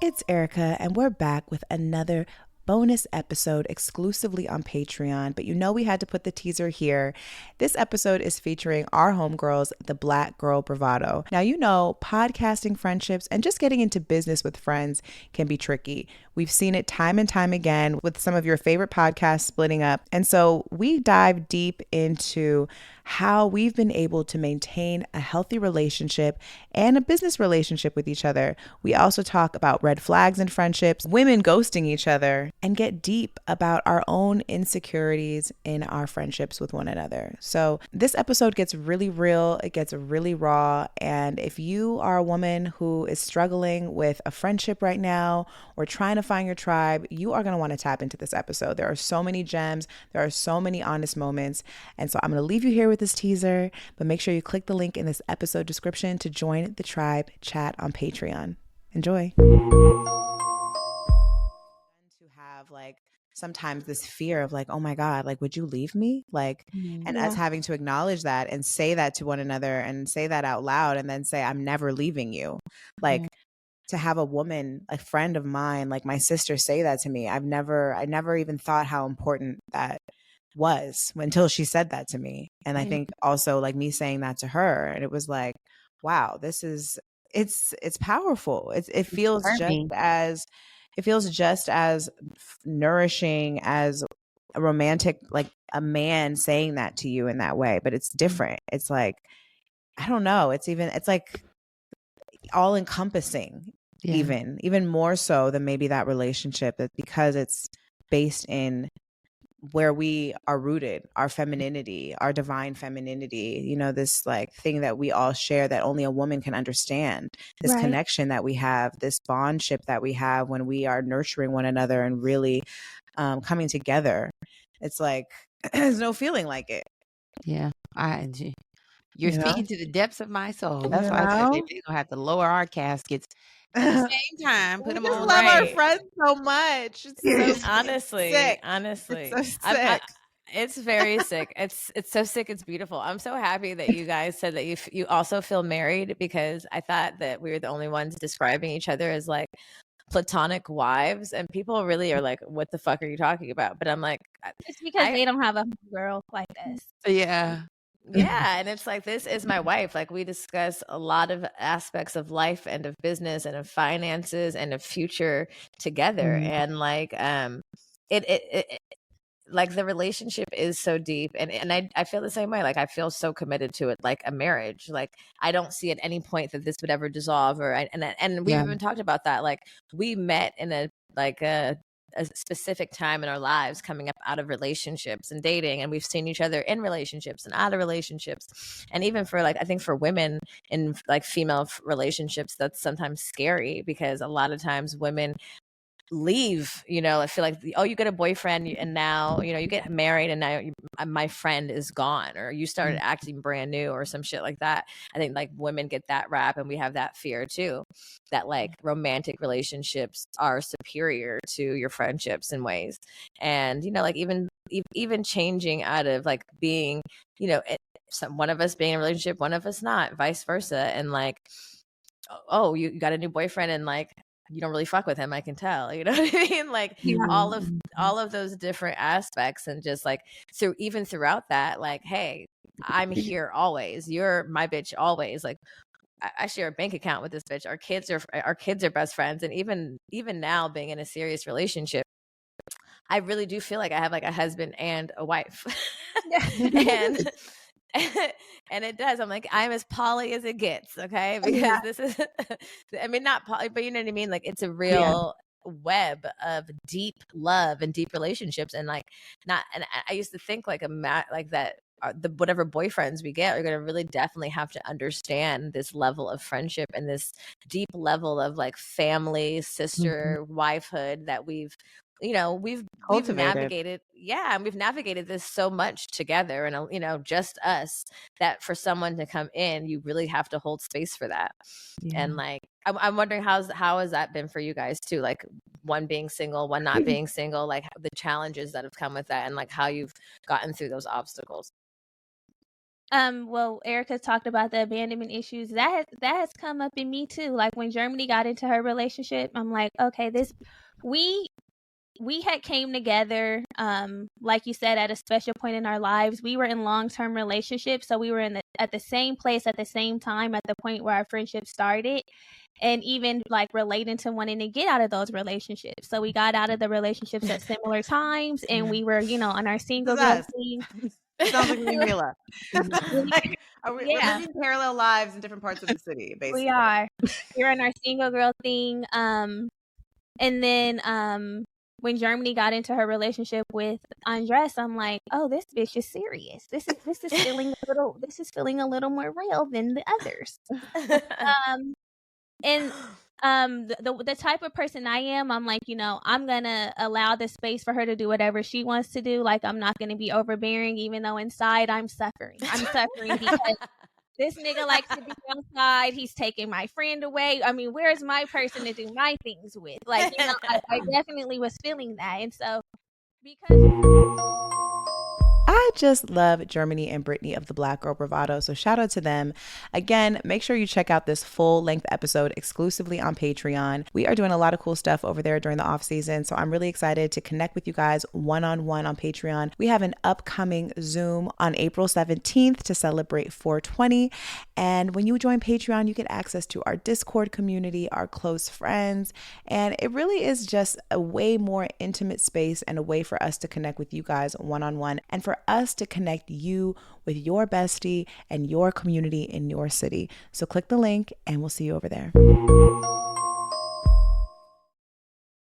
It's Erica, and we're back with another bonus episode exclusively on Patreon. But we had to put the teaser here. This episode is featuring our homegirls, the Black Girl Bravado. Now, podcasting friendships and just getting into business with friends can be tricky. We've seen it time and time again with some of your favorite podcasts splitting up. And so we dive deep into how we've been able to maintain a healthy relationship and a business relationship with each other. We also talk about red flags in friendships, women ghosting each other, and get deep about our own insecurities in our friendships with one another. So this episode gets really real, it gets really raw. And if you are a woman who is struggling with a friendship right now or trying to find your tribe, you are going to want to tap into this episode. There are so many gems, there are so many honest moments. And so I'm going to leave you here with this teaser, but make sure you click the link in this episode description to join the tribe chat on Patreon. Enjoy. To have sometimes this fear of oh my God, would you leave me? And us having to acknowledge that and say that to one another and say that out loud and then say, I'm never leaving you. To have a woman, a friend of mine, like my sister, say that to me. I never even thought how important that was until she said that to me. And I think also me saying that to her, and it was wow, it's powerful. It feels just as nourishing as a romantic, a man saying that to you in that way, but it's different. It's I don't know. It's all encompassing, even more so than maybe that relationship, because it's based in where we are rooted, our femininity, our divine femininity, this thing that we all share that only a woman can understand, this connection that we have, this bondship that we have when we are nurturing one another and really coming together. It's there's no feeling like it. Yeah, you're speaking to the depths of my soul. That's why I said we're going to have to lower our caskets at the same time. Put them on. Love our friends so much. It's so honestly, sick. honestly, it's so sick. It's very sick. It's so sick. It's beautiful. I'm so happy that you guys said that you also feel married, because I thought that we were the only ones describing each other as platonic wives, and people really are what the fuck are you talking about? But I'm it's because they don't have a girl like this. Yeah. Yeah, and it's this is my wife. We discuss a lot of aspects of life and of business and of finances and of future together. And the relationship is so deep, and I feel the same way. I feel so committed to it, like a marriage. I don't see at any point that this would ever dissolve, and we've even talked about that. We met in a specific time in our lives coming up out of relationships and dating, and we've seen each other in relationships and out of relationships. And even for I think for women in female relationships, that's sometimes scary, because a lot of times women leave, I feel you get a boyfriend and now you get married and now my friend is gone, or you started acting brand new or some shit like that. I think women get that rap, and we have that fear too, that romantic relationships are superior to your friendships in ways. And even changing out of being one of us being in a relationship, one of us not, vice versa. And oh, you got a new boyfriend and you don't really fuck with him, I can tell, you know what I mean? All of those different aspects, and just even throughout that, hey, I'm here always, you're my bitch always. I share a bank account with this bitch. Our kids are best friends. And even now, being in a serious relationship, I really do feel I have a husband and a wife. and and it does. I'm I'm as poly as it gets, okay? Because this is, I mean, not poly, but you know what I mean? It's a real web of deep love and deep relationships. And I used to think that the whatever boyfriends we get are going to really definitely have to understand this level of friendship and this deep level of family, sister, wifehood that we've navigated. Yeah. And we've navigated this so much together, and, just us, that for someone to come in, you really have to hold space for that. Yeah. And I'm wondering how has that been for you guys too? One being single, one not being single, the challenges that have come with that, and how you've gotten through those obstacles. Well, Erica talked about the abandonment issues. That has come up in me too. Like when Germani got into her relationship, I'm like, okay, we we had came together, like you said, at a special point in our lives. We were in long-term relationships, so we were at the same place at the same time at the point where our friendship started, and even like relating to wanting to get out of those relationships. So we got out of the relationships at similar times, and we were, on our single girl thing. Sounds like me and Mila. We're living parallel lives in different parts of the city, basically. We are. We're in our single girl thing. And then when Germani got into her relationship with Andres, I'm like, oh, this bitch is serious. This is feeling a little more real than the others. And the type of person I am, I'm like, I'm gonna allow the space for her to do whatever she wants to do. Like, I'm not gonna be overbearing, even though inside I'm suffering. I'm suffering because this nigga likes to be outside. He's taking my friend away. I mean, where's my person to do my things with? Like, I definitely was feeling that. And so, I just love Germani and Brittany of the Black Girl Bravado, so shout out to them. Again, make sure you check out this full-length episode exclusively on Patreon. We are doing a lot of cool stuff over there during the off-season, so I'm really excited to connect with you guys one-on-one on Patreon. We have an upcoming Zoom on April 17th to celebrate 420, and when you join Patreon, you get access to our Discord community, our close friends, and it really is just a way more intimate space and a way for us to connect with you guys one-on-one, and for us to connect you with your bestie and your community in your city. So click the link and we'll see you over there.